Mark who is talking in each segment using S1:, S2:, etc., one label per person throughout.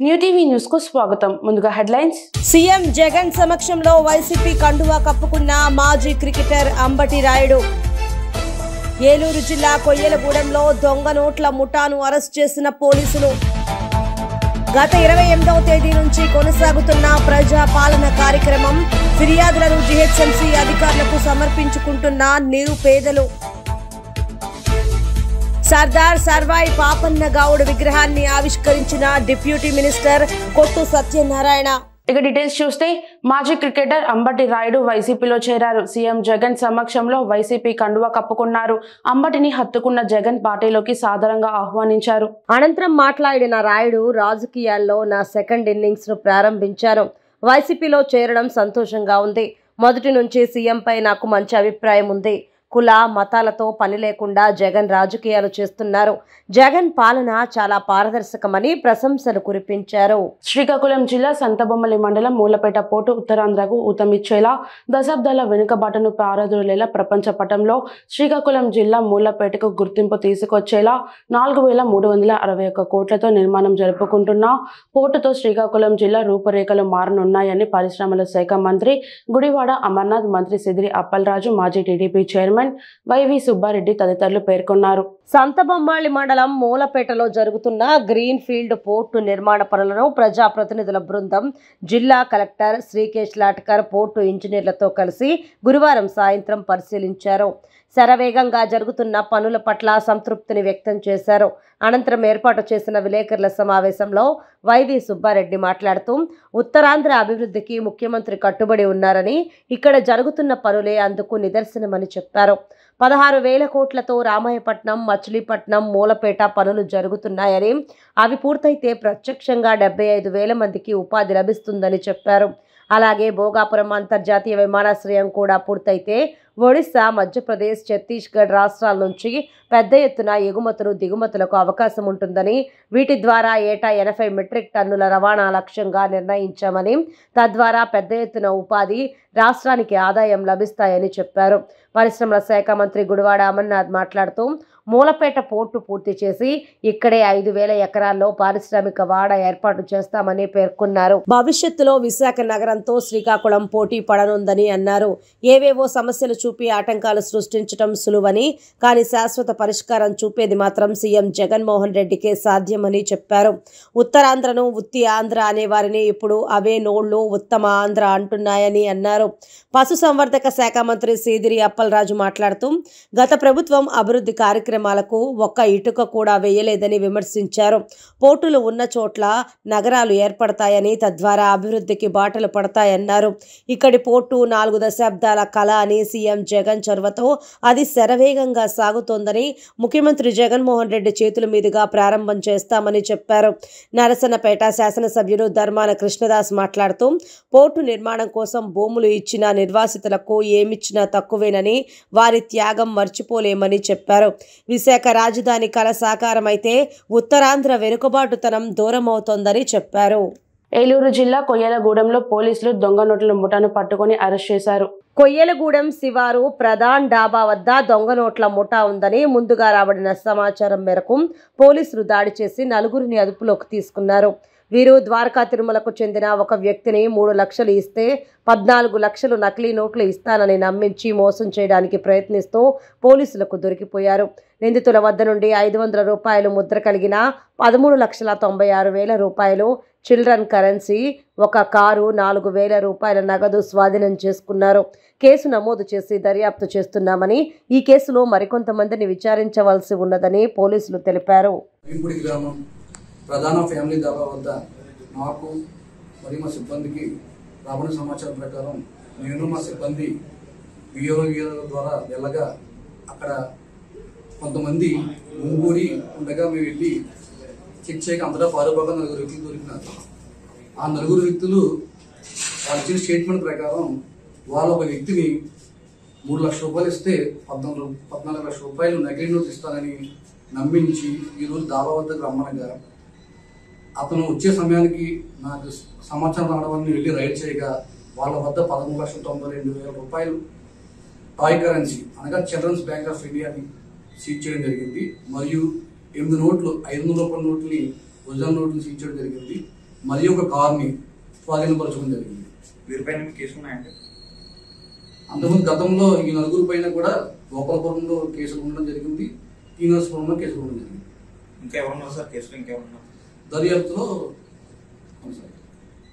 S1: New TV news కు స్వాగతం. ముందుగా హెడ్లైన్స్.
S2: సీఎం జగన్ సమక్షంలో వైసీపీ కండువా కప్పుకున్న మాజీ క్రికెటర్ అంబటి రాయుడు. ఏలూరు జిల్లా కొయ్యలగూడెంలో దొంగ నోట్ల ముఠాను అరెస్ట్ చేసిన పోలీసులు. గత 28వ తేదీ నుంచి కొనసాగుతున్న ప్రజా పాలన కార్యక్రమం. ఫిర్యాదులను జీహెచ్ఎంసీ అధికారులకు సమర్పించుకుంటున్న నిరుపేదలు. సర్దార్ సర్వాయి పాపన్న గౌడ్ విగ్రహాన్ని ఆవిష్కరించిన డిప్యూటీ మినిస్టర్ కొట్టు సత్యనారాయణ.
S1: ఇక డీటెయిల్స్ చూస్తే మాజీ క్రికెటర్ అంబటి రాయుడు వైసీపీలో చేరారు. సీఎం జగన్ సమక్షంలో వైసీపీ కండువా కప్పుకున్నారు. అంబటిని హత్తుకున్న జగన్ పార్టీలోకి సాదరంగా ఆహ్వానించారు.
S2: అనంతరం మాట్లాడిన రాయుడు, రాజకీయాల్లో నా సెకండ్ ఇన్నింగ్స్ ను ప్రారంభించాను. వైసీపీలో చేరడం సంతోషంగా ఉంది. మొదటి నుంచి సీఎంపై నాకు మంచి అభిప్రాయం ఉంది. కుల మతాలతో పని లేకుండా జగన్ రాజకీయాలు చేస్తున్నారు. జగన్ పాలన చాలా పారదర్శకమని ప్రశంసలు కురిపించారు.
S1: శ్రీకాకుళం జిల్లా సంతబొమ్మలి మండలం మూలపేట పోర్టు ఉత్తరాంధ్రకు ఊతమిచ్చేలా, దశాబ్దాల వెనుకబాటును పారదోలేలా ప్రపంచ పటంలో శ్రీకాకుళం జిల్లా మూలపేటకు గుర్తింపు తీసుకొచ్చేలా 4,361 కోట్లతో నిర్మాణం జరుపుకుంటున్న పోర్టుతో శ్రీకాకుళం జిల్లా రూపురేఖలు మారనున్నాయని పరిశ్రమల శాఖ మంత్రి గుడివాడ అమర్నాథ్, మంత్రి సిదిరి అప్పలరాజు, మాజీ టీడీపీ చైర్మన్ వైవి సుబ్బారెడ్డి తదితరులు పేర్కొన్నారు.
S2: సంతబొమ్మాళి మండలం మూలపేటలో జరుగుతున్న గ్రీన్ ఫీల్డ్ పోర్టు నిర్మాణ పనులను ప్రజాప్రతినిధుల బృందం జిల్లా కలెక్టర్ శ్రీకేష్ లాట్కర్, పోర్టు ఇంజనీర్లతో కలిసి గురువారం సాయంత్రం పరిశీలించారు. శరవేగంగా జరుగుతున్న పనుల పట్ల సంతృప్తిని వ్యక్తం చేశారు. అనంతరం ఏర్పాటు చేసిన విలేకరుల సమావేశంలో వైవి సుబ్బారెడ్డి మాట్లాడుతూ, ఉత్తరాంధ్ర అభివృద్ధికి ముఖ్యమంత్రి కట్టుబడి ఉన్నారని, ఇక్కడ జరుగుతున్న పనులే అందుకు నిదర్శనమని చెప్పారు. 16,000 కోట్లతో రామాయపట్నం, మచిలీపట్నం, మూలపేట పనులు జరుగుతున్నాయని, అవి పూర్తయితే ప్రత్యక్షంగా 75,000 మందికి ఉపాధి లభిస్తుందని చెప్పారు. అలాగే భోగాపురం అంతర్జాతీయ విమానాశ్రయం కూడా పూర్తయితే ఒడిశా, మధ్యప్రదేశ్, ఛత్తీస్గఢ్ రాష్ట్రాల నుంచి పెద్ద ఎత్తున ఎగుమతులు, దిగుమతులకు అవకాశం ఉంటుందని, వీటి ద్వారా ఏటా 80 మెట్రిక్ టన్నుల రవాణా లక్ష్యంగా నిర్ణయించామని, తద్వారా పెద్ద ఎత్తున ఉపాధి, రాష్ట్రానికి ఆదాయం లభిస్తాయని చెప్పారు. పరిశ్రమల శాఖ మంత్రి గుడివాడ అమర్నాథ్ మాట్లాడుతూ, మూలపేట పోర్టు పూర్తి చేసి ఇక్కడే 5,000 ఎకరాల్లో పారిశ్రామిక వాడ ఏర్పాటు చేస్తామని పేర్కొన్నారు. భవిష్యత్తులో విశాఖ నగరంతో శ్రీకాకుళం పోటీ పడనుందని అన్నారు. ఏవేవో సమస్యలు చూపి ఆటంకాలు సృష్టించడం సులువని, కానీ శాశ్వత పరిష్కారం చూపేది మాత్రం సీఎం జగన్మోహన్ రెడ్డికే సాధ్యమని చెప్పారు. ఉత్తరాంధ్రను ఉత్తి ఆంధ్ర అనేవారిని ఇప్పుడు అవే నోళ్లు ఉత్తమ ఆంధ్ర అంటున్నాయని అన్నారు. పశుసంవర్ధక శాఖ మంత్రి సిదిరి అప్పలరాజు మాట్లాడుతూ, గత ప్రభుత్వం అభివృద్ధి కార్యక్రమాలకు ఒక్క ఇటుక కూడా వేయలేదని విమర్శించారు. పోర్టులు ఉన్న చోట్ల నగరాలు ఏర్పడతాయని, తద్వారా అభివృద్ధికి బాటలు పడతాయన్నారు. ఇక్కడి పోర్టు 4 దశాబ్దాల కళ అని, సీఎం జగన్ చొరవతో అది శరవేగంగా సాగుతోందని, ముఖ్యమంత్రి జగన్మోహన్ రెడ్డి చేతుల మీదుగా ప్రారంభం చేస్తామని చెప్పారు. నరసన్నపేట శాసనసభ్యుడు ధర్మాన కృష్ణదాస్ మాట్లాడుతూ, పోర్టు నిర్మాణం కోసం భూములు ఇచ్చిన నిర్వాసితులకు ఏమిచ్చినా తక్కువేనని, వారి త్యాగం మర్చిపోలేమని చెప్పారు. విశాఖ రాజధాని కళ సాకారమైతే ఉత్తరాంధ్ర వెనుకబాటుతనం దూరమవుతోందని చెప్పారు.
S1: ఏలూరు జిల్లా కొయ్యలగూడెంలో పోలీసులు దొంగ నోట్ల ముఠాను పట్టుకుని అరెస్ట్ చేశారు.
S2: కొయ్యలగూడెం శివారు ప్రధాన్ డాబా వద్ద దొంగ నోట్ల ముఠా ఉందని ముందుగా రాబడిన సమాచారం మేరకు పోలీసులు దాడి చేసి 4గురిని అదుపులోకి తీసుకున్నారు. వీరు ద్వారకా తిరుమలకు చెందిన ఒక వ్యక్తిని 3 లక్షలు ఇస్తే 14 లక్షలు నకిలీ నోట్లు ఇస్తానని నమ్మించి మోసం చేయడానికి ప్రయత్నిస్తూ పోలీసులకు దొరికిపోయారు. నిందితుల వద్ద నుండి 500 రూపాయలు ముద్ర కలిగిన 13,96,000 రూపాయలు చిల్డ్రన్ కరెన్సీ, ఒక కారు, 4,000 రూపాయల నగదు స్వాధీనం చేసుకున్నారు. కేసు నమోదు చేసి దర్యాప్తు చేస్తున్నామని, ఈ కేసులో మరికొంతమందిని విచారించవలసి ఉన్నదని పోలీసులు తెలిపారు.
S3: ప్రధాన ఫ్యామిలీ దాబా వద్ద నాకు మరియు మా సిబ్బందికి రాబడిన సమాచారం ప్రకారం నేను మా సిబ్బంది వీడియో ద్వారా వెళ్ళగా అక్కడ కొంతమంది ముంగూరి ఉండగా మేము వెళ్ళి చెక్ చేయగా అందరూ పారుపోగా 4 వ్యక్తులు దొరికినారు. ఆ 4 వ్యక్తులు వాళ్ళు ఇచ్చిన స్టేట్మెంట్ ప్రకారం వాళ్ళు ఒక వ్యక్తిని 3 లక్షల రూపాయలు ఇస్తే 14 లక్షల రూపాయలు నకిలీ నోటు ఇస్తానని నమ్మించి ఈరోజు దాబా వద్దకు రమ్మనగా అతను వచ్చే సమయానికి నాకు సమాచారం రావడం వల్ల వెళ్ళి రైడ్ చేయగా వాళ్ళ వద్ద 13,92,000 రూపాయలు టాయ్ కరెన్సీ అనగా చిల్డ్రన్స్ బ్యాంక్ ఆఫ్ ఇండియాని సీజ్ చేయడం జరిగింది. మరియు 8 నోట్లు 500 రూపాయల నోట్లని ఒరిజినల్ నోట్లను సీజ్ చేయడం జరిగింది. మరియు ఒక కార్ని స్వాధీనపరచడం జరిగింది.
S4: వీరిపైన కేసులు ఉన్నాయండి.
S3: అంతకుముందు గతంలో ఈ నలుగురు పైన కూడా గోపాలపురంలో కేసులు ఉండడం జరిగింది, శ్రీనివాసపురంలో కేసులు ఉండడం జరిగింది.
S4: ఇంకా ఎవరున్నారు సార్ కేసులు? ఇంకెవరున్నారు
S3: దర్యాప్తులో?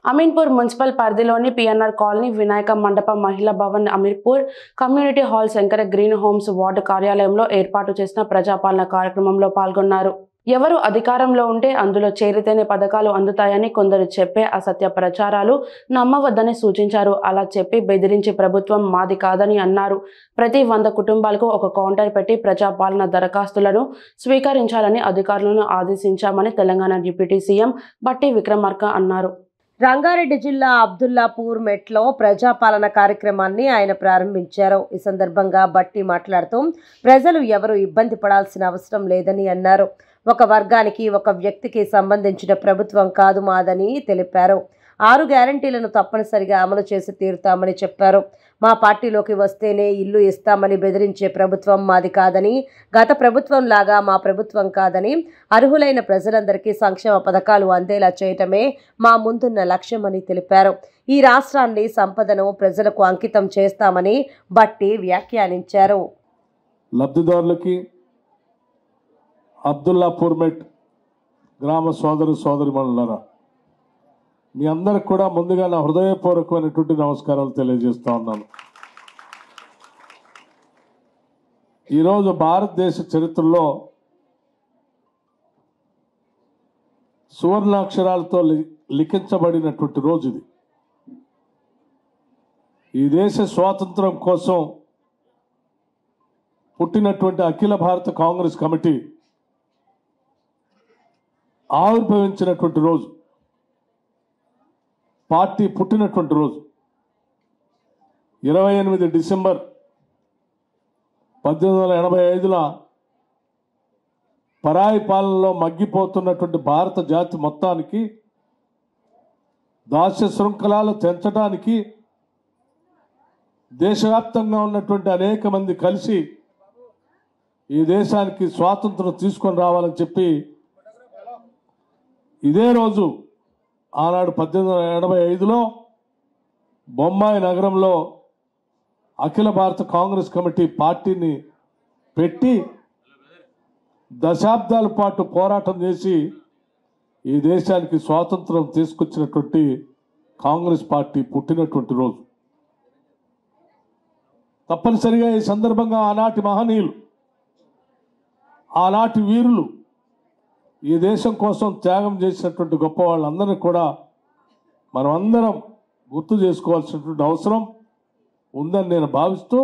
S1: అమీన్పూర్ మున్సిపల్ పరిధిలోని పిఎన్ఆర్ కాలనీ వినాయక మండపం మహిళా Bhavan Ameerpur community hall Shankara green homes ward కార్యాలయంలో ఏర్పాటు చేసిన ప్రజాపాలన కార్యక్రమంలో పాల్గొన్నారు. ఎవరు అధికారంలో ఉంటే అందులో చేరితేనే పథకాలు అందుతాయని కొందరు చెప్పే అసత్య ప్రచారాలు నమ్మవద్దని సూచించారు. అలా చెప్పి బెదిరించి ప్రభుత్వం మాది కాదని అన్నారు. ప్రతి 100 కుటుంబాలకు ఒక కౌంటర్ పెట్టి ప్రజాపాలన దరఖాస్తులను స్వీకరించాలని అధికారులను ఆదేశించామని తెలంగాణ డిప్యూటీ సీఎం బట్టి విక్రమార్క అన్నారు.
S2: రంగారెడ్డి జిల్లా అబ్దుల్లాపూర్ మెట్లో ప్రజాపాలన కార్యక్రమాన్ని ఆయన ప్రారంభించారు. ఈ సందర్భంగా బట్టి మాట్లాడుతూ ప్రజలు ఎవరు ఇబ్బంది పడాల్సిన అవసరం లేదని అన్నారు. ఒక వర్గానికి ఒక వ్యక్తికి సంబంధించిన ప్రభుత్వం కాదు మాదని తెలిపారు. 6 గ్యారంటీలను తప్పనిసరిగా అమలు చేసి తీరుతామని చెప్పారు. మా పార్టీలోకి వస్తేనే ఇల్లు ఇస్తామని బెదిరించే ప్రభుత్వం మాది కాదని, గత ప్రభుత్వం లాగా మా ప్రభుత్వం కాదని, అర్హులైన ప్రజలందరికీ సంక్షేమ పథకాలు అందేలా చేయటమే మా ముందున్న లక్ష్యమని తెలిపారు. ఈ రాష్ట్రాన్ని సంపదను ప్రజలకు అంకితం చేస్తామని బట్టి వ్యాఖ్యానించారు.
S5: లబ్ధిదారులకి అబ్దుల్లాపూర్ మెట్ గ్రామ సోదరు సోదరిమణులారా, మీ అందరికి కూడా ముందుగా నా హృదయపూర్వకమైనటువంటి నమస్కారాలు తెలియజేస్తా ఉన్నాను. ఈరోజు భారతదేశ చరిత్రలో సువర్ణాక్షరాలతో లిఖించబడినటువంటి రోజు ఇది. ఈ దేశ స్వాతంత్రం కోసం పుట్టినటువంటి అఖిల భారత కాంగ్రెస్ కమిటీ ఆవిర్భవించినటువంటి రోజు, పార్టీ పుట్టినటువంటి రోజు 28 డిసెంబర్ 1885లో పరాయి పాలనలో మగ్గిపోతున్నటువంటి భారత జాతి మొత్తానికి దాస్య శృంఖలాలు తెంచడానికి దేశవ్యాప్తంగా ఉన్నటువంటి అనేక మంది కలిసి ఈ దేశానికి స్వాతంత్రం తీసుకొని రావాలని చెప్పి ఇదే రోజు ఆనాడు 1885లో బొంబాయి నగరంలో అఖిల భారత కాంగ్రెస్ కమిటీ పార్టీని పెట్టి దశాబ్దాల పాటు పోరాటం చేసి ఈ దేశానికి స్వాతంత్రం తీసుకొచ్చినటువంటి కాంగ్రెస్ పార్టీ పుట్టినటువంటి రోజు. తప్పనిసరిగా ఈ సందర్భంగా ఆనాటి మహనీయులు, ఆనాటి వీరులు, ఈ దేశం కోసం త్యాగం చేసినటువంటి గొప్ప వాళ్ళందరినీ కూడా మనం అందరం గుర్తు చేసుకోవాల్సినటువంటి అవసరం ఉందని నేను భావిస్తూ,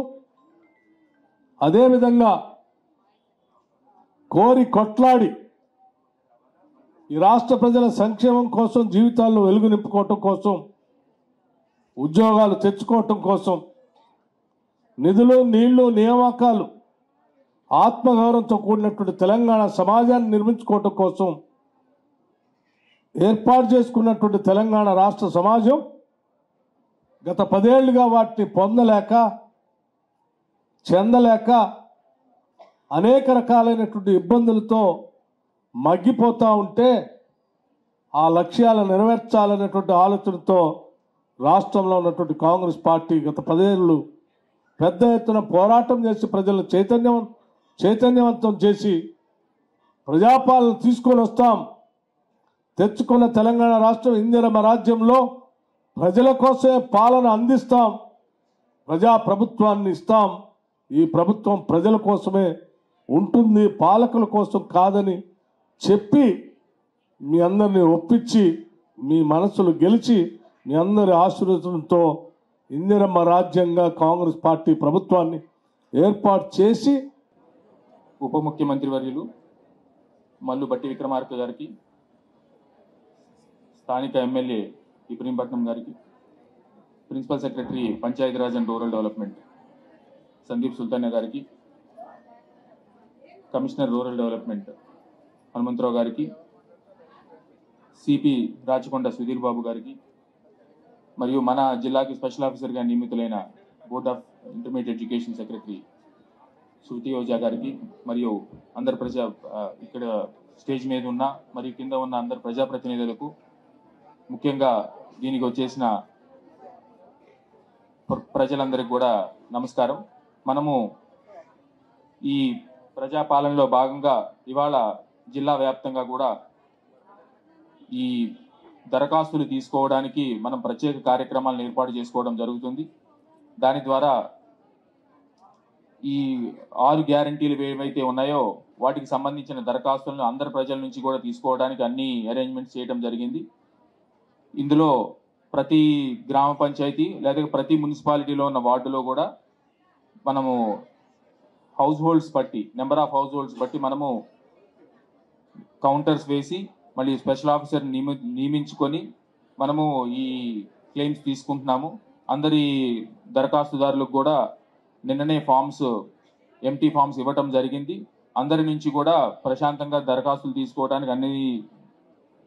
S5: అదేవిధంగా కోరి కొట్లాడి ఈ రాష్ట్ర ప్రజల సంక్షేమం కోసం, జీవితాల్లో వెలుగు నింపుకోవటం కోసం, ఉద్యోగాలు తెచ్చుకోవటం కోసం, నిధులు, నీళ్లు, నియామకాలు, ఆత్మగౌరవంతో కూడినటువంటి తెలంగాణ సమాజాన్ని నిర్మించుకోవటం కోసం ఏర్పాటు చేసుకున్నటువంటి తెలంగాణ రాష్ట్ర సమాజం గత 10 ఏళ్లుగా వాటిని పొందలేక, చెందలేక అనేక రకాలైనటువంటి ఇబ్బందులతో మగ్గిపోతూ ఉంటే, ఆ లక్ష్యాలను నెరవేర్చాలనేటువంటి ఆలోచనతో రాష్ట్రంలో ఉన్నటువంటి కాంగ్రెస్ పార్టీ గత 10 ఏళ్ళు పెద్ద ఎత్తున పోరాటం చేసి ప్రజలను చైతన్యవంతం చేసి ప్రజాపాలన తీసుకొని వస్తాం. తెచ్చుకున్న తెలంగాణ రాష్ట్రం ఇందిరమ్మ రాజ్యంలో ప్రజల కోసమే పాలన అందిస్తాం, ప్రజాప్రభుత్వాన్ని ఇస్తాం, ఈ ప్రభుత్వం ప్రజల కోసమే ఉంటుంది, పాలకుల కోసం కాదని చెప్పి మీ అందరినీ ఒప్పించి, మీ మనసులు గెలిచి, మీ అందరి ఆశీర్వాదంతో ఇందిరమ్మ రాజ్యంగా కాంగ్రెస్ పార్టీ ప్రభుత్వాన్ని ఏర్పాటు చేసి
S6: ఉప ముఖ్యమంత్రి వర్యులు మల్లు బట్టి విక్రమార్క గారికి, స్థానిక ఎమ్మెల్యే ఇబ్రహీంపట్నం గారికి, principal secretary Panchayati Raj and rural development Sandeep Sultana గారికి, కమిషనర్ రూరల్ డెవలప్మెంట్ హనుమంతరావు గారికి, సిపి రాచకొండ సుధీర్ బాబు గారికి, మరియు మన జిల్లాకి స్పెషల్ ఆఫీసర్గా నియమితులైన board of intermediate education secretary Shruti Ojha గారికి, మరియు అందరు ఇక్కడ స్టేజ్ మీద ఉన్న మరియు కింద ఉన్న అందరు ప్రజాప్రతినిధులకు ముఖ్యంగా దీనికి వచ్చేసిన ప్రజలందరికీ కూడా నమస్కారం. మనము ఈ ప్రజాపాలనలో భాగంగా ఇవాళ జిల్లా వ్యాప్తంగా కూడా ఈ దరఖాస్తులు తీసుకోవడానికి మనం ప్రత్యేక కార్యక్రమాలను ఏర్పాటు చేసుకోవడం జరుగుతుంది. దాని ద్వారా ఈ 6 గ్యారంటీలు ఏవైతే ఉన్నాయో వాటికి సంబంధించిన దరఖాస్తులను అందరి ప్రజల నుంచి కూడా తీసుకోవడానికి అన్ని అరేంజ్మెంట్స్ చేయడం జరిగింది. ఇందులో ప్రతి గ్రామ పంచాయతీ లేదా ప్రతి మున్సిపాలిటీలో ఉన్న వార్డులో కూడా మనము హౌస్ హోల్డ్స్ బట్టి, నెంబర్ ఆఫ్ హౌస్ హోల్డ్స్ బట్టి మనము కౌంటర్స్ వేసి మళ్ళీ స్పెషల్ ఆఫీసర్ నియమించుకొని మనము ఈ క్లెయిమ్స్ తీసుకుంటున్నాము. అందరి దరఖాస్తుదారులకు కూడా నిన్ననే ఎంటీ ఫామ్స్ ఇవ్వటం జరిగింది. అందరి నుంచి కూడా ప్రశాంతంగా దరఖాస్తులు తీసుకోవడానికి అన్ని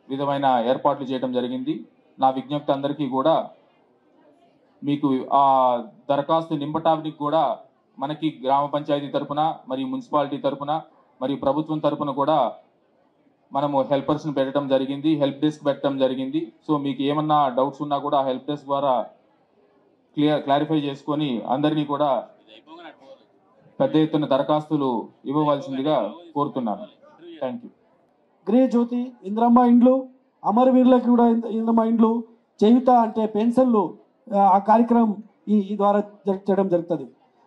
S6: విధమైన ఏర్పాట్లు చేయడం జరిగింది. నా విజ్ఞప్తి అందరికీ కూడా, మీకు ఆ దరఖాస్తు నింపటానికి కూడా మనకి గ్రామ పంచాయతీ తరఫున మరియు మున్సిపాలిటీ తరఫున మరియు ప్రభుత్వం తరఫున కూడా మనము హెల్పర్స్ని పెట్టడం జరిగింది, హెల్ప్ డెస్క్ పెట్టడం జరిగింది. సో మీకు ఏమన్నా డౌట్స్ ఉన్నా కూడా హెల్ప్ డెస్క్ ద్వారా క్లారిఫై చేసుకొని అందరినీ కూడా పెద్ద ఎత్తున దరఖాస్తులు ఇవ్వవలసిందిగా కోరుతున్నాను. Thank you.
S7: గృహ జ్యోతి, ఇంద్రమ్మ ఇండ్లు, అమరవీరులకు కూడా ఇంద్రమ్మ ఇండ్లు, చేయుత అంటే పెన్షన్లు, ఆ కార్యక్రమం ఈ ద్వారా చేయడం జరుగుతుంది.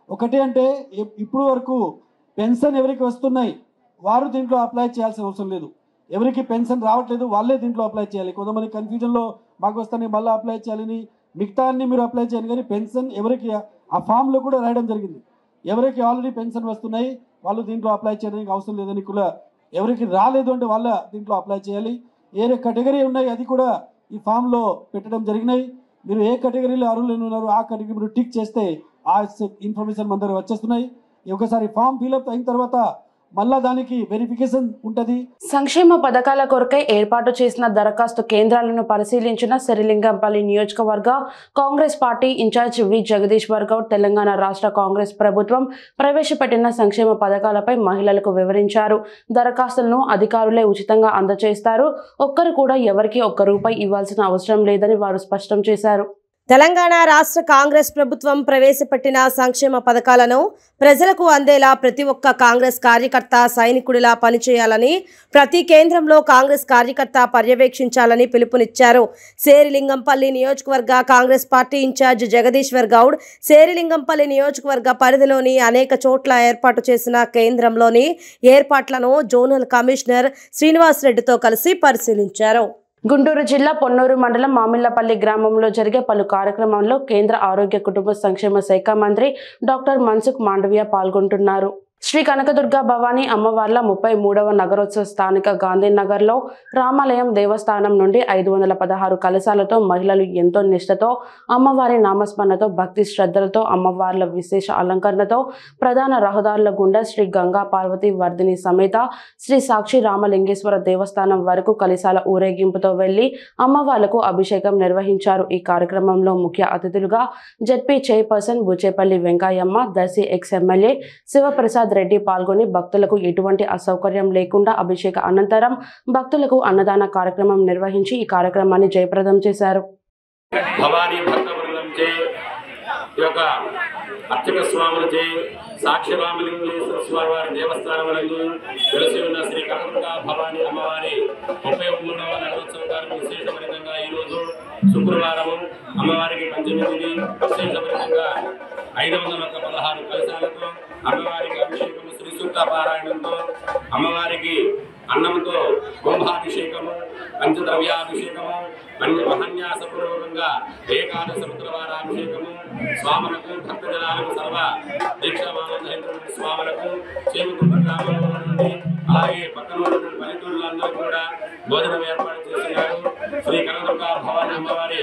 S7: ఒకటి అంటే ఇప్పుడు వరకు పెన్షన్ ఎవరికి వస్తున్నాయి వారు దీంట్లో అప్లై చేయాల్సిన అవసరం లేదు. ఎవరికి పెన్షన్ రావట్లేదు వాళ్ళే దీంట్లో అప్లై చేయాలి. కొంతమంది కన్ఫ్యూజన్లో మాకు వస్తానే మళ్ళీ అప్లై చేయాలని, మిగతా అన్ని మీరు అప్లై చేయాలి. కానీ పెన్షన్ ఎవరికి ఆ ఫామ్లో కూడా రాయడం జరిగింది. ఎవరికి ఆల్రెడీ పెన్షన్ వస్తున్నాయి వాళ్ళు దీంట్లో అప్లై చేయడానికి అవసరం లేదని కూడా, ఎవరికి రాలేదు అంటే వాళ్ళ దీంట్లో అప్లై చేయాలి. ఏ కేటగిరీ ఉన్నాయి అది కూడా ఈ ఫామ్లో పెట్టడం జరిగినాయి. మీరు ఏ కేటగిరీలో అర్హులు ఉన్నారు ఆ కేటగిరీ మీరు టిక్ చేస్తే ఆ ఇన్ఫర్మేషన్ మన దగ్గర వచ్చేస్తున్నాయి. ఒకసారి ఫామ్ ఫిల్అప్ అయిన తర్వాత మళ్ళా దానికి వెరిఫికేషన్ ఉంటుంది.
S1: సంక్షేమ పథకాల కొరకై ఏర్పాటు చేసిన దరఖాస్తు కేంద్రాలను పరిశీలించిన శరిలింగంపల్లి నియోజకవర్గ కాంగ్రెస్ పార్టీ ఇన్ఛార్జ్ వి జగదీశ్వర్ గౌడ్ తెలంగాణ రాష్ట్ర కాంగ్రెస్ ప్రభుత్వం ప్రవేశపెట్టిన సంక్షేమ పథకాలపై మహిళలకు వివరించారు. దరఖాస్తులను అధికారులే ఉచితంగా అందజేస్తారు. ఒక్కరు కూడా ఎవరికి ఒక్క రూపాయి ఇవ్వాల్సిన అవసరం లేదని వారు స్పష్టం చేశారు.
S2: తెలంగాణ రాష్ట్ర కాంగ్రెస్ ప్రభుత్వం ప్రవేశపెట్టిన సంక్షేమ పథకాలను ప్రజలకు అందేలా ప్రతి ఒక్క కాంగ్రెస్ కార్యకర్త సైనికుడిలా పనిచేయాలని, ప్రతి కేంద్రంలో కాంగ్రెస్ కార్యకర్త పర్యవేక్షించాలని పిలుపునిచ్చారు. శేరిలింగంపల్లి నియోజకవర్గ కాంగ్రెస్ పార్టీ ఇన్ఛార్జ్ జగదీశ్వర్ గౌడ్ శేరిలింగంపల్లి నియోజకవర్గ పరిధిలోని అనేక చోట్ల ఏర్పాటు చేసిన కేంద్రంలోని ఏర్పాట్లను జోనల్ కమిషనర్ శ్రీనివాస్ రెడ్డితో కలిసి పరిశీలించారు.
S1: గుంటూరు జిల్లా పొన్నూరు మండలం మామిళ్లపల్లి గ్రామంలో జరిగే పలు కార్యక్రమాల్లో కేంద్ర ఆరోగ్య కుటుంబ సంక్షేమ శాఖ మంత్రి డాక్టర్ మన్సుఖ్ మాండవియా పాల్గొంటున్నారు. శ్రీ కనకదుర్గ భవానీ అమ్మవార్ల 33వ నగరోత్సవ స్థానిక గాంధీనగర్లో రామాలయం దేవస్థానం నుండి 516 కలశాలతో మహిళలు ఎంతో నిష్ఠతో అమ్మవారి నామస్మరణతో భక్తి శ్రద్ధలతో అమ్మవార్ల విశేష అలంకరణతో ప్రధాన రహదారుల గుండా శ్రీ గంగా పార్వతి వర్ధిని సమేత శ్రీ సాక్షి రామలింగేశ్వర దేవస్థానం వరకు కలశాల ఊరేగింపుతో వెళ్లి అమ్మవార్లకు అభిషేకం నిర్వహించారు. ఈ కార్యక్రమంలో ముఖ్య అతిథులుగా ZP chairperson Buchepalli Venkayamma, Darsi ex MLA Sivaprasad Reddy పాల్గొని భక్తులకు ఎటువంటి అసౌకర్యం లేకుండా అభిషేక అనంతరం భక్తులకు అన్నదాన కార్యక్రమం నిర్వహించి ఈ కార్యక్రమాన్ని జయప్రదం చేశారు.
S8: భవానీ భక్తవృందంచే అర్చక స్వాములచే సాక్షి రామలింగేశ్వర స్వామి వారి దేవస్థానములందు వెలసి ఉన్న శ్రీ కనకదుర్గ భవానీ అమ్మవారి 33వ నగరోత్సవం విశేషపరితంగా ఈరోజు శుక్రవారము అమ్మవారికి పంచమి తిథి విశేషపరితంగా 516 కలశాలతో అమ్మవారికి అభిషేకము, శ్రీ సూక్త పారాయణంతో అమ్మవారికి అన్నంతో కుంభాభిషేకము, పంచద్రవ్యాభిషేకము, మహాన్యాసపూర్వకంగా ఏకాదశ రుద్రవారాభిషేకము, స్వాములకు భక్తజనాలకు సర్వ దీక్షామానందైనటువంటి స్వాములకు చేరుకున్న గ్రామంలో నుండి అలాగే పక్కన ఉన్నటువంటి పల్లెటూళ్ళందరూ కూడా భోజనం ఏర్పాటు చేస్తున్నారు. శ్రీ కనకదుర్గ భవానీ అమ్మవారి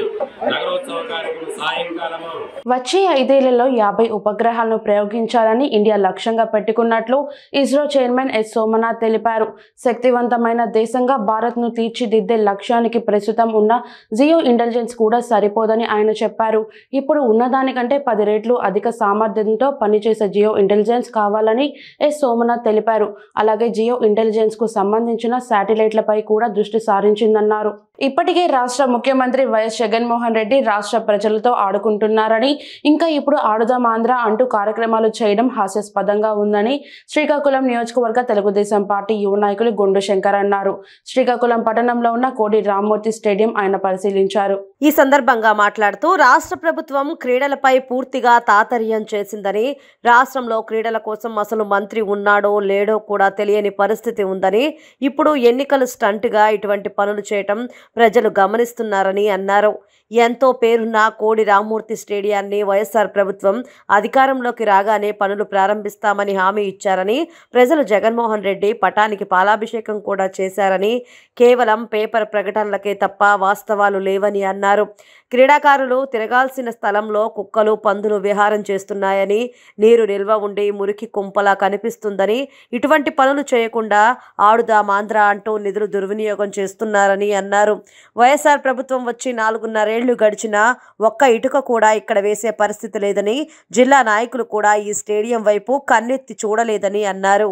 S8: నగరోత్సవ కార్యక్రమం సాయంకాలం తెలియజేస్తాము.
S1: వచ్చే 5 ఏళ్లలో 50 ఉపగ్రహాలను ప్రయోగించాలని ఇండియా లక్ష్యంగా పెట్టుకున్నట్లు ఇస్రో చైర్మన్ ఎస్ సోమనాథ్ తెలిపారు. శక్తివంతమైన దేశంగా భారత్ను తీర్చిదిద్దే లక్ష్యానికి ప్రస్తుతం ఉన్న జియో ఇంటెలిజెన్స్ కూడా సరిపోదని ఆయన చెప్పారు. ఇప్పుడు ఉన్నదానికంటే 10 రెట్లు అధిక సామర్థ్యంతో పనిచేసే జియో ఇంటెలిజెన్స్ కావాలని ఎస్ సోమనాథ్ తెలిపారు. అలాగే జియో ఇంటెలిజెన్స్ కు సంబంధించిన శాటిలైట్లపై కూడా దృష్టి సారించిందన్నారు. ఇప్పటికే రాష్ట్ర ముఖ్యమంత్రి వైఎస్ జగన్మోహన్ రెడ్డి రాష్ట్ర ప్రజలతో ఆడుకుంటున్నారని, ఇంకా ఇప్పుడు ఆడుదాం ఆంధ్ర అంటూ కార్యక్రమాలు చేయడం హాస్యాస్పదంగా ఉందని శ్రీకాకుళం నియోజకవర్గ తెలుగుదేశం పార్టీ యువ నాయకులు గొండు శంకర్ అన్నారు. శ్రీకాకుళం పట్టణంలో ఉన్న కోడి రామ్మూర్తి స్టేడియం ఆయన పరిశీలించారు.
S2: ఈ సందర్భంగా మాట్లాడుతూ రాష్ట్ర ప్రభుత్వం క్రీడలపై పూర్తిగా తాతర్యం చేసిందని, రాష్ట్రంలో క్రీడల కోసం అసలు మంత్రి ఉన్నాడో లేడో కూడా తెలియని పరిస్థితి ఉందని, ఇప్పుడు ఎన్నికలు స్టంట్గా ఇటువంటి పనులు చేయటం ప్రజలు గమనిస్తున్నారని అన్నారు. ఎంతో పేరున్న కోడి రామ్మూర్తి స్టేడియాన్ని వైఎస్ఆర్ ప్రభుత్వం అధికారంలోకి రాగానే పనులు ప్రారంభిస్తామని హామీ ఇచ్చారని, ప్రజలు జగన్మోహన్ రెడ్డి పటానికి పాలాభిషేకం కూడా చేశారని, కేవలం పేపర్ ప్రకటనలకే తప్ప వాస్తవాలు లేవని అన్నారు. క్రీడాకారులు తిరగాల్సిన స్థలంలో కుక్కలు పందులు విహారం చేస్తున్నాయని, నీరు నిల్వ ఉండి మురికి కుంపలా కనిపిస్తుందని, ఇటువంటి పనులు చేయకుండా ఆడుదాం ఆంధ్ర అంటూ నిధులు దుర్వినియోగం చేస్తున్నారని అన్నారు. వైఎస్ఆర్ ప్రభుత్వం వచ్చి 4.5 ఏళ్లు గడిచినా ఒక్క ఇటుక కూడా ఇక్కడ వేసే పరిస్థితి లేదని, జిల్లా నాయకులు కూడా ఈ స్టేడియం వైపు కన్నెత్తి చూడలేదని అన్నారు.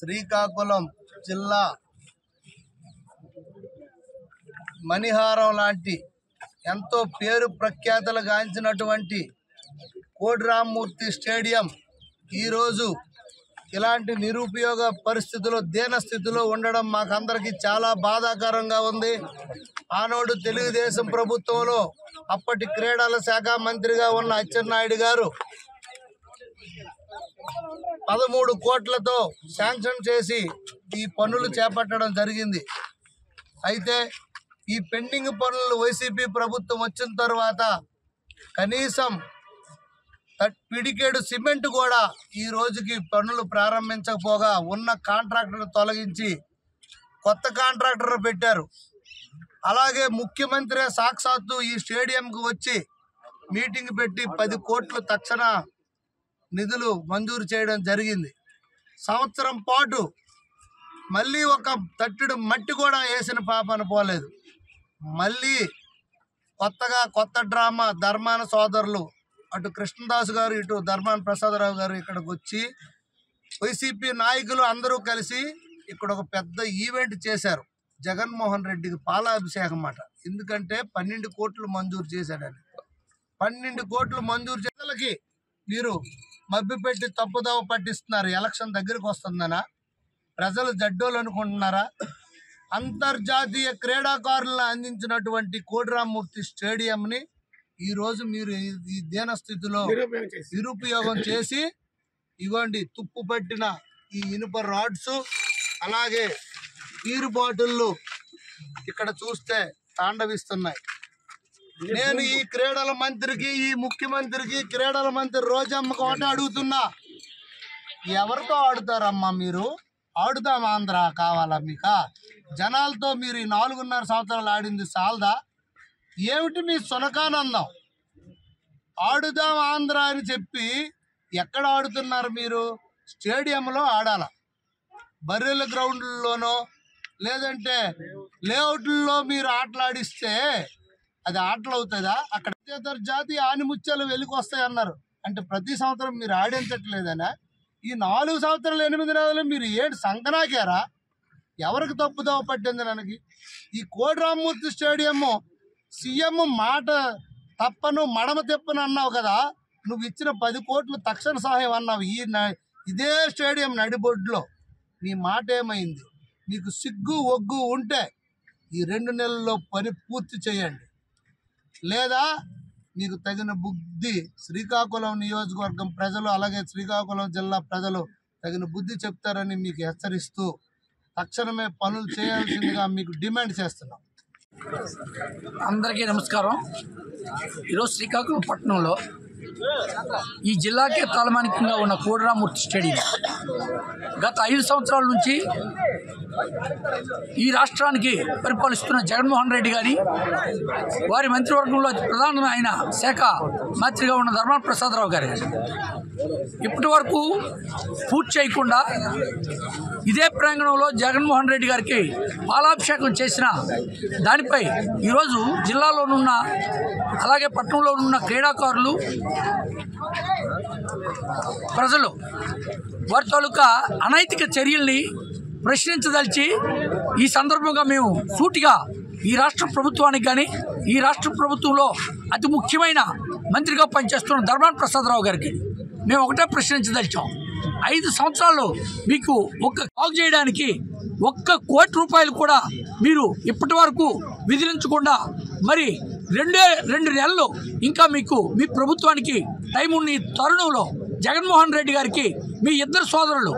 S9: శ్రీకాకుళం జిల్లా మణిహారం లాంటి ఎంతో పేరు ప్రఖ్యాతలు గాంచినటువంటి కోడి రామ్మూర్తి స్టేడియం ఈరోజు ఇలాంటి నిరుపయోగ పరిస్థితుల్లో దీనస్థితిలో ఉండడం మాకందరికీ చాలా బాధాకరంగా ఉంది. ఆనాడు తెలుగుదేశం ప్రభుత్వంలో అప్పటి క్రీడల శాఖ మంత్రిగా ఉన్న అచ్చెన్నాయుడు గారు 13 కోట్లతో శాంక్షన్ చేసి ఈ పనులు చేపట్టడం జరిగింది. అయితే ఈ పెండింగ్ పనులు వైసీపీ ప్రభుత్వం వచ్చిన తర్వాత కనీసం పిడికేడు సిమెంట్ కూడా ఈ రోజుకి పనులు ప్రారంభించకపోగా ఉన్న కాంట్రాక్టర్ తొలగించి కొత్త కాంట్రాక్టర్ పెట్టారు. అలాగే ముఖ్యమంత్రి సాక్షాత్తు ఈ స్టేడియంకు వచ్చి మీటింగ్ పెట్టి 10 కోట్లు తక్షణ నిధులు మంజూరు చేయడం జరిగింది. సంవత్సరం పాటు మళ్ళీ ఒక తట్టెడు మట్టి కూడా వేసిన పాపన పోలేదు. మళ్ళీ కొత్త డ్రామా ధర్మాన సోదరులు అటు కృష్ణదాస్ గారు ఇటు ధర్మాన ప్రసాదరావు గారు ఇక్కడికి వచ్చి వైసీపీ నాయకులు అందరూ కలిసి ఇక్కడ ఒక పెద్ద ఈవెంట్ చేశారు. జగన్మోహన్ రెడ్డికి పాలాభిషేకం అన్నమాట. ఎందుకంటే 12 కోట్లు మంజూరు చేశాడని. 12 కోట్లు మంజూరు చేసేలకి మీరు మభ్యపెట్టి తప్పుదోవ పట్టిస్తున్నారు. ఎలక్షన్ దగ్గరికి వస్తుందనా? ప్రజలు జడ్డోలు అనుకుంటున్నారా? అంతర్జాతీయ క్రీడాకారులను అందించినటువంటి కోడి రామ్మూర్తి స్టేడియంని ఈరోజు మీరు ఈ దీనస్థితిలో నిరుపయోగం చేసి ఇవ్వండి తుప్పు పట్టిన ఈ ఇనుప రాడ్స్, అలాగే బీరు బాటిళ్ళు ఇక్కడ చూస్తే తాండవిస్తున్నాయి. నేను ఈ క్రీడల మంత్రికి, ఈ ముఖ్యమంత్రికి, క్రీడల మంత్రి రోజమ్మకు ఒకటి అడుగుతున్నా, ఎవరితో ఆడుతారమ్మా మీరు? ఆడుదాం ఆంధ్ర కావాలా మీకు? జనాలతో మీరు ఈ 4.5 సంవత్సరాలు ఆడింది చాలదా? ఏమిటి మీ సునకానందం? ఆడుదాం ఆంధ్ర అని చెప్పి ఎక్కడ ఆడుతున్నారు మీరు? స్టేడియంలో ఆడాల, బర్రెల గ్రౌండ్లోనో లేదంటే లేఅవుట్లలో మీరు ఆటలాడిస్తే అది ఆటలు అవుతుందా? అక్కడ అంతర్జాతీయ ఆనిముత్యాలు వెలికి వస్తాయి అన్నారు. అంటే ప్రతి సంవత్సరం మీరు ఆడించట్లేదనా? ఈ 4 సంవత్సరాలు 8 నెలలు మీరు ఏడు సంకనాకారా? ఎవరికి తప్పుదోవ పట్టింది? మనకి ఈ కోడి రామ్మూర్తి స్టేడియము సీఎం మాట తప్పను మడమ తెప్పను అన్నావు కదా. నువ్వు ఇచ్చిన 10 కోట్లు తక్షణ సహాయం అన్నావు. ఇదే స్టేడియం నడిబొడ్లో నీ మాట ఏమైంది? నీకు సిగ్గు ఒగ్గు ఉంటే ఈ 2 నెలల్లో పని పూర్తి చేయండి, లేదా మీకు తగిన బుద్ధి శ్రీకాకుళం నియోజకవర్గం ప్రజలు అలాగే శ్రీకాకుళం జిల్లా ప్రజలు తగిన బుద్ధి చెప్తారని మీకు హెచ్చరిస్తూ తక్షణమే పనులు చేయాల్సిందిగా మీకు డిమాండ్ చేస్తున్నాం.
S10: అందరికీ నమస్కారం. ఈరోజు శ్రీకాకుళం పట్టణంలో ఈ జిల్లాకే తలమానికంగా ఉన్న కోడి రామ్మూర్తి స్టేడియం గత 5 సంవత్సరాల నుంచి ఈ రాష్ట్రానికి పరిపాలిస్తున్న జగన్మోహన్ రెడ్డి గారి వారి మంత్రివర్గంలో ప్రధానమైన శాఖ మంత్రిగా ఉన్న ధర్మాన ప్రసాదరావు గారు ఇప్పటి వరకు పూర్తి చేయకుండా ఇదే ప్రాంగణంలో జగన్మోహన్ రెడ్డి గారికి పాలాభిషేకం చేసిన దానిపై ఈరోజు జిల్లాలోనున్న అలాగే పట్టణంలో ఉన్న క్రీడాకారులు ప్రజలు వారి తాలూకా అనైతిక చర్యల్ని ప్రశ్నించదలిచి ఈ సందర్భంగా మేము సూటిగా ఈ రాష్ట్ర ప్రభుత్వానికి కానీ ఈ రాష్ట్ర ప్రభుత్వంలో అతి ముఖ్యమైన మంత్రిగా పనిచేస్తున్న ధర్మాన ప్రసాదరావు గారికి మేము ఒకటే ప్రశ్నించదలిచాం. 5 సంవత్సరాల్లో మీకు బాగు చేయడానికి 1 కోటి రూపాయలు కూడా మీరు ఇప్పటి వరకు విధించకుండా మరి 2 నెలలు ఇంకా మీకు మీ ప్రభుత్వానికి టైం ఉన్న తరుణంలో జగన్మోహన్ రెడ్డి గారికి మీ ఇద్దరు సోదరులు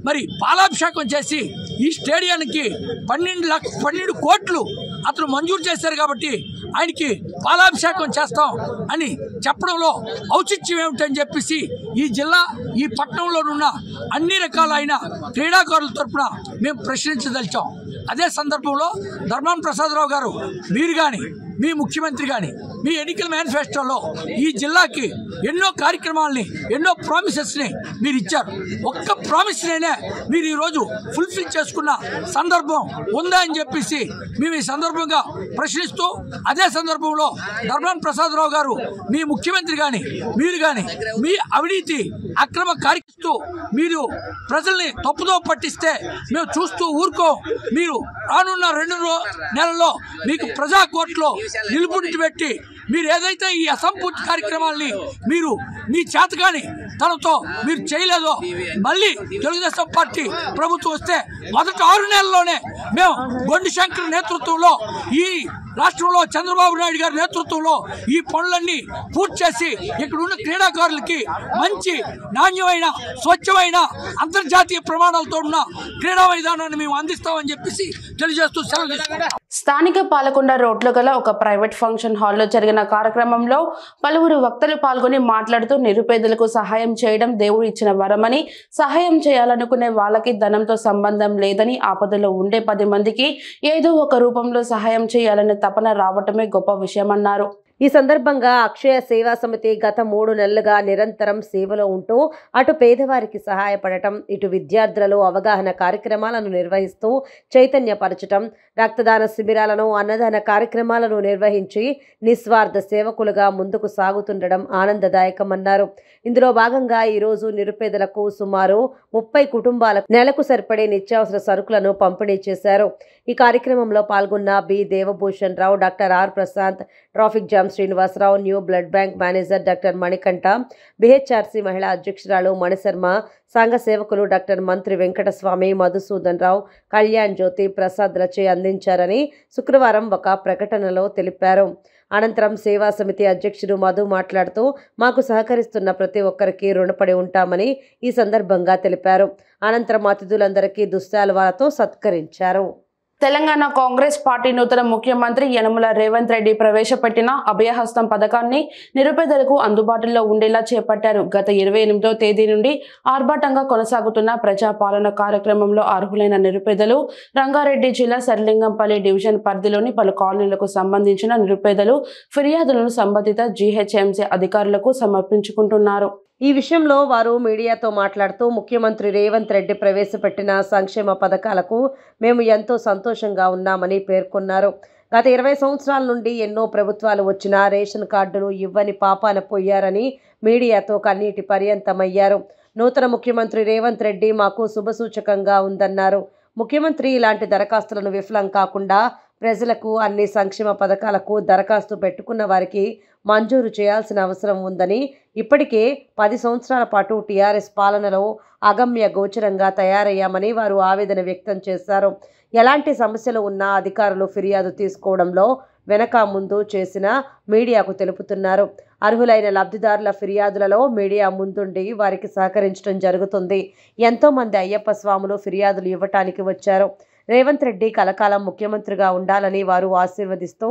S10: మరి పాలాభిషేకం చేసి ఈ స్టేడియానికి 12 కోట్లు అతను మంజూరు చేశారు కాబట్టి ఆయనకి పాలాభిషేకం చేస్తాం అని చెప్పడంలో ఔచిత్యం ఏమిటని చెప్పేసి ఈ జిల్లా ఈ పట్టణంలోనున్న అన్ని రకాలైన క్రీడాకారుల తరఫున మేము ప్రశ్నించదలిచాం. అదే సందర్భంలో ధర్మాన ప్రసాదరావు గారు మీరు కానీ మీ ముఖ్యమంత్రి కానీ మీ ఎన్నికల మేనిఫెస్టోలో ఈ జిల్లాకి ఎన్నో కార్యక్రమాలని ఎన్నో ప్రామిసెస్ని మీరు ఇచ్చారు. ఒక్క ప్రామిస్నేనే మీరు ఈరోజు ఫుల్ఫిల్ చేసుకున్న సందర్భం ఉందా అని చెప్పేసి మేము ఈ సందర్భంగా ప్రశ్నిస్తూ అదే సందర్భంలో ధర్మాన ప్రసాదరావు గారు మీ ముఖ్యమంత్రి కానీ మీరు కానీ మీ అవినీతి అక్రమ కార్యక్రమిస్తూ మీరు ప్రజల్ని తప్పుదో పట్టిస్తే మేము చూస్తూ ఊరుకోం. మీరు రానున్న 2 నెలల్లో మీకు ప్రజా కోర్టులో నిలుపుడిచి పెట్టి మీరు ఏదైతే ఈ అసంపూర్తి కార్యక్రమాల్ని మీరు మీ చేతగాని తనతో మీరు చేయలేదో మళ్ళీ తెలుగుదేశం పార్టీ ప్రభుత్వం వస్తే మొదటి 6 నెలల్లోనే మేము గొండి శంకర్ నేతృత్వంలో ఈ రాష్ట్రంలో చంద్రబాబు నాయుడు గారి నేతృత్వంలో ఈ పనులన్నీ పూర్తి చేసి ఇక్కడ ఉన్న క్రీడాకారులకి మంచి నాణ్యమైన స్వచ్ఛమైన అంతర్జాతీయ ప్రమాణాలతో ఉన్న క్రీడా మైదానాన్ని మేము అందిస్తామని చెప్పేసి తెలియజేస్తూ సెలవు తీసుకుంటాం.
S1: స్థానిక పాలకొండ రోడ్లో గల ఒక ప్రైవేట్ ఫంక్షన్ హాల్లో జరిగిన కార్యక్రమంలో పలువురు వక్తలు పాల్గొని మాట్లాడుతూ నిరుపేదలకు సహాయం చేయడం దేవుడు ఇచ్చిన వరమని, సహాయం చేయాలనుకునే వాళ్ళకి ధనంతో సంబంధం లేదని, ఆపదలో ఉండే 10 మందికి ఏదో ఒక రూపంలో సహాయం చేయాలనే తపన రావటమే గొప్ప విషయమన్నారు.
S2: ఈ సందర్భంగా అక్షయ సేవా సమితి గత 3 నెలలుగా నిరంతరం సేవలో ఉంటూ అటు పేదవారికి సహాయపడటం, ఇటు విద్యార్థులలో అవగాహన కార్యక్రమాలను నిర్వహిస్తూ చైతన్యపరచటం, రక్తదాన శిబిరాలను, అన్నదాన కార్యక్రమాలను నిర్వహించి నిస్వార్థ సేవకులుగా ముందుకు సాగుతుండడం ఆనందదాయకమన్నారు. ఇందులో భాగంగా ఈరోజు నిరుపేదలకు సుమారు 30 కుటుంబాలకు నెలకు సరిపడే నిత్యావసర సరుకులను పంపిణీ చేశారు. ఈ కార్యక్రమంలో పాల్గొన్న B Devabhushan Rao, doctor R Prashanth, traffic jam Srinivasarao, new blood bank manager doctor Manikanta, BHRC మహిళా అధ్యక్షురాలు మణిశర్మ, సంఘ సేవకులు డాక్టర్ మంత్రి వెంకటస్వామి, మధుసూదన్ రావు, కళ్యాణ్ జ్యోతి ప్రసాద్లచే అందించారని శుక్రవారం ఒక ప్రకటనలో తెలిపారు. అనంతరం సేవా సమితి అధ్యక్షుడు మధు మాట్లాడుతూ మాకు సహకరిస్తున్న ప్రతి ఒక్కరికి రుణపడి ఉంటామని ఈ సందర్భంగా తెలిపారు. అనంతరం అతిథులందరికీ దుశ్శాలువాలతో సత్కరించారు.
S1: తెలంగాణ కాంగ్రెస్ పార్టీ నూతన ముఖ్యమంత్రి యనమల రేవంత్ రెడ్డి ప్రవేశపెట్టిన అభయహస్తం పథకాన్ని నిరుపేదలకు అందుబాటులో ఉండేలా చేపట్టారు. గత 28వ తేదీ నుండి ఆర్భాటంగా కొనసాగుతున్న ప్రజాపాలన కార్యక్రమంలో అర్హులైన నిరుపేదలు రంగారెడ్డి జిల్లా సరిలింగంపల్లి డివిజన్ పరిధిలోని పలు కాలనీలకు సంబంధించిన నిరుపేదలు ఫిర్యాదులను సంబంధిత జీహెచ్ఎంసీ అధికారులకు సమర్పించుకుంటున్నారు.
S2: ఈ విషయంలో వారు మీడియాతో మాట్లాడుతూ ముఖ్యమంత్రి రేవంత్ రెడ్డి ప్రవేశపెట్టిన సంక్షేమ పథకాలకు మేము ఎంతో సంతోషంగా ఉన్నామని పేర్కొన్నారు. గత 20 సంవత్సరాల నుండి ఎన్నో ప్రభుత్వాలు వచ్చినా రేషన్ కార్డులు ఇవ్వని పాపాన పోయారని మీడియాతో కన్నీటి పర్యంతమయ్యారు. నూతన ముఖ్యమంత్రి రేవంత్ రెడ్డి మాకు శుభసూచకంగా ఉందన్నారు. ముఖ్యమంత్రి ఇలాంటి దరఖాస్తులను విఫలం కాకుండా ప్రజలకు అన్ని సంక్షేమ పథకాలకు దరఖాస్తు పెట్టుకున్న వారికి మంజూరు చేయాల్సిన అవసరం ఉందని, ఇప్పటికే 10 సంవత్సరాల పాటు టీఆర్ఎస్ పాలనలో అగమ్య గోచరంగా తయారయ్యామని వారు ఆవేదన వ్యక్తం చేశారు. ఎలాంటి సమస్యలు ఉన్నా అధికారులు ఫిర్యాదు తీసుకోవడంలో వెనక ముందు చేసిన మీడియాకు తెలుపుతున్నారు. అర్హులైన లబ్ధిదారుల ఫిర్యాదులలో మీడియా ముందుండి వారికి సహకరించడం జరుగుతుంది. ఎంతోమంది అయ్యప్ప స్వాములు ఫిర్యాదులు ఇవ్వటానికి వచ్చారు. రేవంత్ రెడ్డి కలకాలం ముఖ్యమంత్రిగా ఉండాలని వారు ఆశీర్వదిస్తూ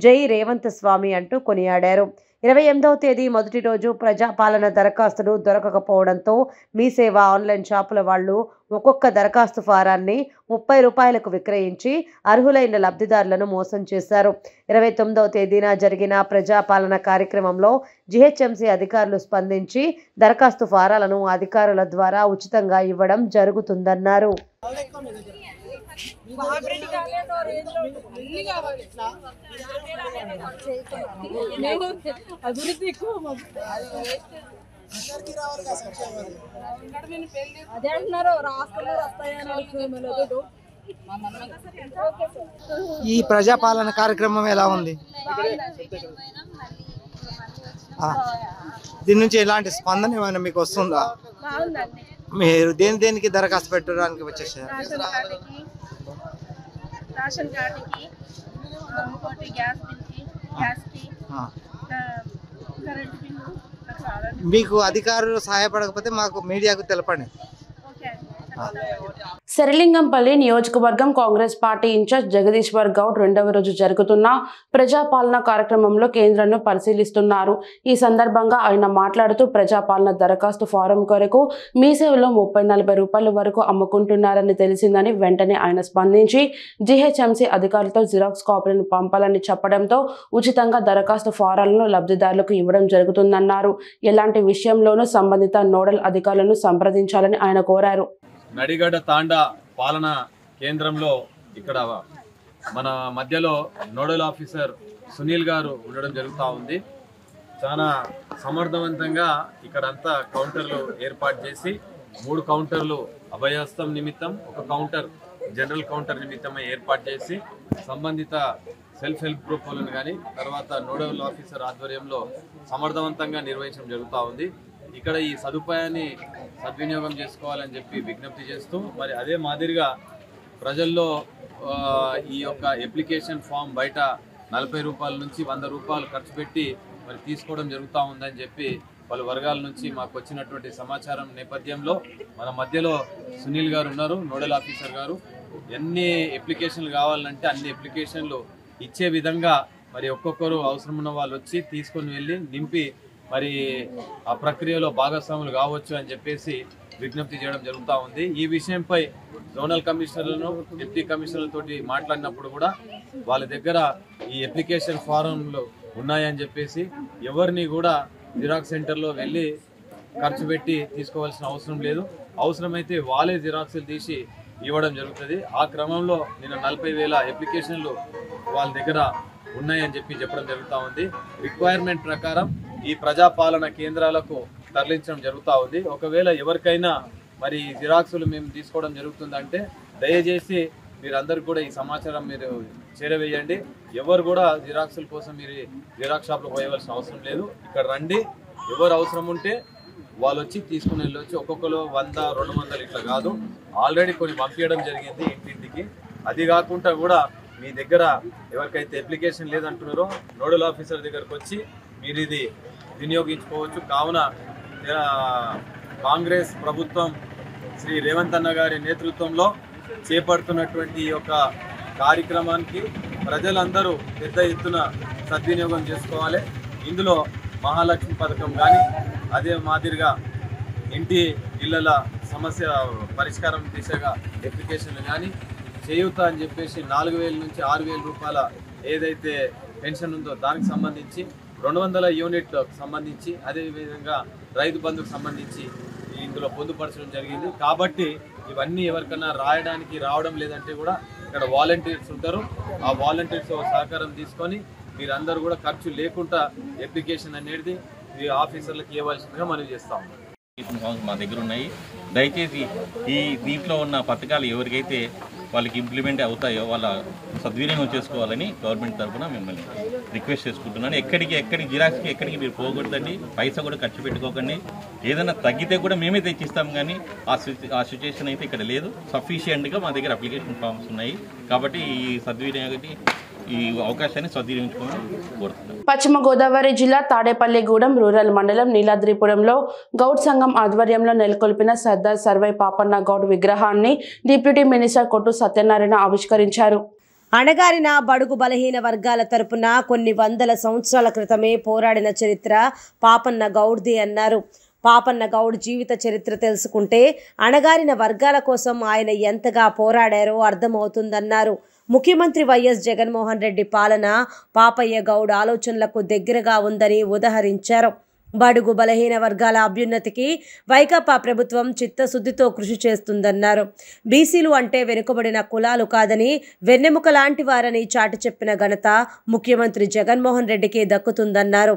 S2: జై రేవంత్ స్వామి అంటూ కొనియాడారు. 28వ తేదీ మొదటి రోజు ప్రజాపాలన దరఖాస్తులు దొరకకపోవడంతో మీ సేవ ఆన్లైన్ షాపుల వాళ్ళు ఒక్కొక్క దరఖాస్తు ఫారాన్ని 30 రూపాయలకు విక్రయించి అర్హులైన లబ్ధిదారులను మోసం చేశారు. 29వ తేదీన జరిగిన ప్రజాపాలన కార్యక్రమంలో జిహెచ్ఎంసీ అధికారులు స్పందించి దరఖాస్తు ఫారాలను అధికారుల ద్వారా ఉచితంగా ఇవ్వడం జరుగుతుందన్నారు.
S11: ఈ ప్రజాపాలన కార్యక్రమం ఎలా ఉంది? దీని నుంచి ఎలాంటి స్పందన ఏమైనా మీకు వస్తుందా? మీరు దేనికి దరఖాస్తు పెట్టడానికి వచ్చేసారు?
S12: రేషన్ కార్డుకి, ఇంకోటి గ్యాస్ బిల్కి, గ్యాస్కి, కరెంట్ బిల్లు.
S11: మీకు అధికారులు సహాయపడకపోతే మాకు మీడియాకు తెలపండి.
S1: శరలింగంపల్లి నియోజకవర్గం కాంగ్రెస్ పార్టీ ఇన్ఛార్జ్ జగదీశ్వర్ గౌడ్ రెండవ రోజు జరుగుతున్న ప్రజాపాలన కార్యక్రమంలో కేంద్రాన్ని పరిశీలిస్తున్నారు. ఈ సందర్భంగా ఆయన మాట్లాడుతూ ప్రజాపాలన దరఖాస్తు ఫారం కొరకు మీ సేవలో 30-40 రూపాయల వరకు అమ్ముకుంటున్నారని తెలిసిందని వెంటనే ఆయన స్పందించి జిహెచ్ఎంసీ అధికారులతో జిరాక్స్ కాపీలను పంపాలని చెప్పడంతో ఉచితంగా దరఖాస్తు ఫారాలను లబ్ధిదారులకు ఇవ్వడం జరుగుతుందన్నారు. ఎలాంటి విషయంలోనూ సంబంధిత నోడల్ అధికారులను సంప్రదించాలని ఆయన కోరారు.
S13: నడిగడ్డ తాండా పాలనా కేంద్రంలో ఇక్కడ మన మధ్యలో నోడల్ ఆఫీసర్ సునీల్ గారు ఉండడం జరుగుతూ ఉంది. చాలా సమర్థవంతంగా ఇక్కడంతా కౌంటర్లు ఏర్పాటు చేసి 3 కౌంటర్లు అభయహస్తం నిమిత్తం, 1 కౌంటర్ జనరల్ కౌంటర్ నిమిత్తమే ఏర్పాటు చేసి సంబంధిత సెల్ఫ్ హెల్ప్ గ్రూప్ వాళ్ళని కానీ తర్వాత నోడల్ ఆఫీసర్ ఆధ్వర్యంలో సమర్థవంతంగా నిర్వహించడం జరుగుతూ ఉంది. ఇక్కడ ఈ సదుపాయాన్ని సద్వినియోగం చేసుకోవాలని చెప్పి విజ్ఞప్తి చేస్తూ మరి అదే మాదిరిగా ప్రజల్లో ఈ యొక్క అప్లికేషన్ ఫామ్ బయట 40 రూపాయల నుంచి 100 రూపాయలు ఖర్చు పెట్టి మరి తీసుకోవడం జరుగుతూ ఉందని చెప్పి పలు వర్గాల నుంచి మాకు వచ్చినటువంటి సమాచారం నేపథ్యంలో మన మధ్యలో సునీల్ గారు ఉన్నారు, నోడల్ ఆఫీసర్ గారు. ఎన్ని అప్లికేషన్లు కావాలంటే అన్ని అప్లికేషన్లు ఇచ్చే విధంగా మరి ఒక్కొక్కరు అవసరం ఉన్న వాళ్ళు వచ్చి తీసుకొని వెళ్ళి నింపి మరి ఆ ప్రక్రియలో భాగస్వాములు కావచ్చు అని చెప్పేసి విజ్ఞప్తి చేయడం జరుగుతూ ఉంది. ఈ విషయంపై జోనల్ కమిషనర్లను, డిప్యూటీ కమిషనర్లతో మాట్లాడినప్పుడు కూడా వాళ్ళ దగ్గర ఈ అప్లికేషన్ ఫారంలు ఉన్నాయని చెప్పేసి ఎవరిని కూడా జిరాక్స్ సెంటర్లో వెళ్ళి ఖర్చు పెట్టి తీసుకోవాల్సిన అవసరం లేదు, అవసరమైతే వాళ్ళే జిరాక్స్లు తీసి ఇవ్వడం జరుగుతుంది. ఆ క్రమంలో నిన్న 40,000 అప్లికేషన్లు వాళ్ళ దగ్గర ఉన్నాయని చెప్పడం జరుగుతూ ఉంది. రిక్వైర్మెంట్ ప్రకారం ఈ ప్రజాపాలన కేంద్రాలకు తరలించడం జరుగుతూ ఉంది. ఒకవేళ ఎవరికైనా మరి జిరాక్సులు మేము తీసుకోవడం జరుగుతుందంటే దయచేసి మీరందరూ కూడా ఈ సమాచారం మీరు చేరవేయండి. ఎవరు కూడా జిరాక్సుల కోసం మీరు జిరాక్స్ షాప్లో పోయవలసిన అవసరం లేదు. ఇక్కడ రండి, ఎవరు అవసరం ఉంటే వాళ్ళు వచ్చి తీసుకుని వెళ్ళొచ్చు. ఒక్కొక్కరు 100-200 ఇట్లా కాదు, ఆల్రెడీ కొన్ని పంపించడం జరిగింది ఇంటింటికి. అది కాకుండా కూడా మీ దగ్గర ఎవరికైతే అప్లికేషన్ లేదంటున్నారో నోడల్ ఆఫీసర్ దగ్గరకు వచ్చి మీరు ఇది వినియోగించుకోవచ్చు. కావున కాంగ్రెస్ ప్రభుత్వం శ్రీ రేవంత్ అన్న గారి నేతృత్వంలో చేపడుతున్నటువంటి ఈ యొక్క కార్యక్రమానికి ప్రజలందరూ పెద్ద ఎత్తున సద్వినియోగం చేసుకోవాలి. ఇందులో మహాలక్ష్మి పథకం కానీ అదే మాదిరిగా ఇంటి ఇళ్ళ సమస్య పరిష్కారం దిశగా అప్లికేషన్లు కానీ చేయూత అని చెప్పేసి 4,000 నుంచి 6,000 రూపాయల ఏదైతే పెన్షన్ ఉందో దానికి సంబంధించి 200 యూనిట్లకు సంబంధించి అదేవిధంగా రైతు బంధుకు సంబంధించి ఇందులో పొందుపరచడం జరిగింది. కాబట్టి ఇవన్నీ ఎవరికైనా రాయడానికి రావడం లేదంటే కూడా ఇక్కడ వాలంటీర్స్ ఉంటారు. ఆ వాలంటీర్స్ సహకారం తీసుకొని మీరందరూ కూడా ఖర్చు లేకుండా అప్లికేషన్ అనేది ఈ ఆఫీసర్లకు ఇవ్వాల్సిందిగా మనం చేస్తాము.
S14: మా దగ్గర ఉన్నాయి. దయచేసి ఈ దీంట్లో ఉన్న పథకాలు ఎవరికైతే వాళ్ళకి ఇంప్లిమెంట్ అవుతాయో వాళ్ళ సద్వినియోగం చేసుకోవాలని గవర్నమెంట్ తరఫున మిమ్మల్ని రిక్వెస్ట్ చేసుకుంటున్నాను. ఎక్కడికి జిరాక్స్కి ఎక్కడికి మీరు పోకూడదండి, పైసా కూడా ఖర్చు పెట్టుకోకండి. ఏదైనా తగ్గితే కూడా మేమే తెచ్చిస్తాం, కానీ ఆ సిచ్యువేషన్ అయితే ఇక్కడ లేదు. సఫిషియెంట్గా మా దగ్గర అప్లికేషన్ ఫామ్స్ ఉన్నాయి. కాబట్టి ఈ సద్వినియోగాన్ని ఈ అవకాశాన్ని సద్వినియోగించుకోవాలని కోరుతున్నాను.
S1: పశ్చిమ గోదావరి జిల్లా తాడేపల్లిగూడెం రూరల్ మండలం నీలాద్రిపురంలో గౌడ్ సంఘం ఆధ్వర్యంలో నెలకొల్పిన సర్దార్ సర్వై పాపన్న గౌడ్ విగ్రహాన్ని డిప్యూటీ మినిస్టర్ కొట్టు సత్యనారాయణ ఆవిష్కరించారు.
S2: అణగారిన బడుగు బలహీన వర్గాల తరపున కొన్ని వందల సంవత్సరాల క్రితమే పోరాడిన చరిత్ర పాపన్న గౌడ్ది అన్నారు. పాపన్న గౌడ్ జీవిత చరిత్ర తెలుసుకుంటే అణగారిన వర్గాల కోసం ఆయన ఎంతగా పోరాడారో అర్థమవుతుందన్నారు. ముఖ్యమంత్రి వైఎస్ జగన్మోహన్ రెడ్డి పాలన పాపయ్య గౌడ్ ఆలోచనలకు దగ్గరగా ఉందని ఉదహరించారు. బడుగు బలహీన వర్గాల అభ్యున్నతికి వైకాపా ప్రభుత్వం చిత్తశుద్ధితో కృషి చేస్తుందన్నారు. బీసీలు అంటే వెనుకబడిన కులాలు కాదని వెన్నెముక లాంటి వారని చాటి చెప్పిన ఘనత ముఖ్యమంత్రి జగన్మోహన్ రెడ్డికి దక్కుతుందన్నారు.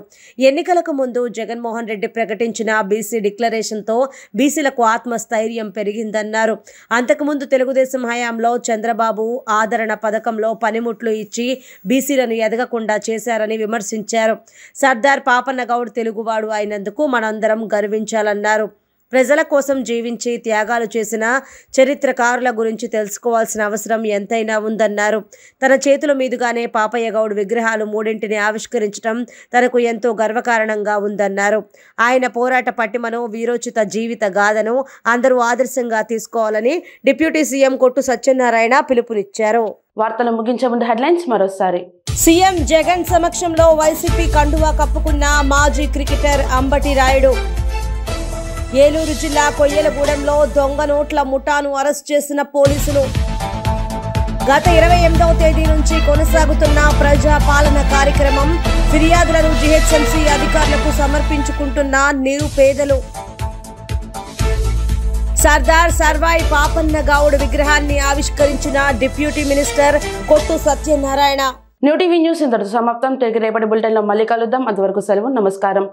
S2: ఎన్నికలకు ముందు జగన్మోహన్ రెడ్డి ప్రకటించిన బీసీ డిక్లరేషన్తో బీసీలకు ఆత్మస్థైర్యం పెరిగిందన్నారు. అంతకుముందు తెలుగుదేశం హయాంలో చంద్రబాబు ఆదరణ పథకంలో పనిముట్లు ఇచ్చి బీసీలను ఎదగకుండా చేశారని విమర్శించారు. సర్దార్ పాపన్న గౌడ్ తెలుగువాడు అయినందుకు మనందరం గర్వించాలన్నారు. ప్రజల కోసం జీవించి త్యాగాలు చేసిన చరిత్రకారుల గురించి తెలుసుకోవాల్సిన అవసరం ఎంతైనా ఉందన్నారు. తన చేతుల మీదుగానే పాపయ్య గౌడ్ విగ్రహాలు 3 ఆవిష్కరించడం తనకు ఎంతో గర్వకారణంగా ఉందన్నారు. ఆయన పోరాట పటిమను, వీరోచిత జీవిత గాథను అందరూ ఆదర్శంగా తీసుకోవాలని డిప్యూటీ సీఎం కొట్టు సత్యనారాయణ పిలుపునిచ్చారు.
S1: వార్తలు ముగించే ముందు హెడ్లైన్స్ మరోసారి.
S2: సీఎం జగన్ సమక్షంలో వైసీపీ కండువా కప్పుకున్న మాజీ క్రికెటర్ అంబటి రాయుడు. ఏలూరు జిల్లా కొయ్యలగూడెంలో దొంగ నోట్ల ముఠాను అరెస్ట్ చేసిన పోలీసులు. గత 28వ తేదీ నుంచి కొనసాగుతున్న ప్రజా పాలన కార్యక్రమం. ఫిర్యాదులను జీహెచ్ఎంసీ అధికారులకు సమర్పించుకుంటున్న నిరుపేదలు. సర్దార్ సర్వాయి పాపన్న గౌడ్ విగ్రహాన్ని ఆవిష్కరించిన డిప్యూటీ మినిస్టర్ కొట్టు సత్యనారాయణ.
S1: న్యూ టీవీ న్యూస్ ఇంతటితో సమాప్తం. తిరిగి రేపటి బులెటిన్లో మళ్ళీ కలుద్దాం. అంతవరకు సెలవు. నమస్కారం.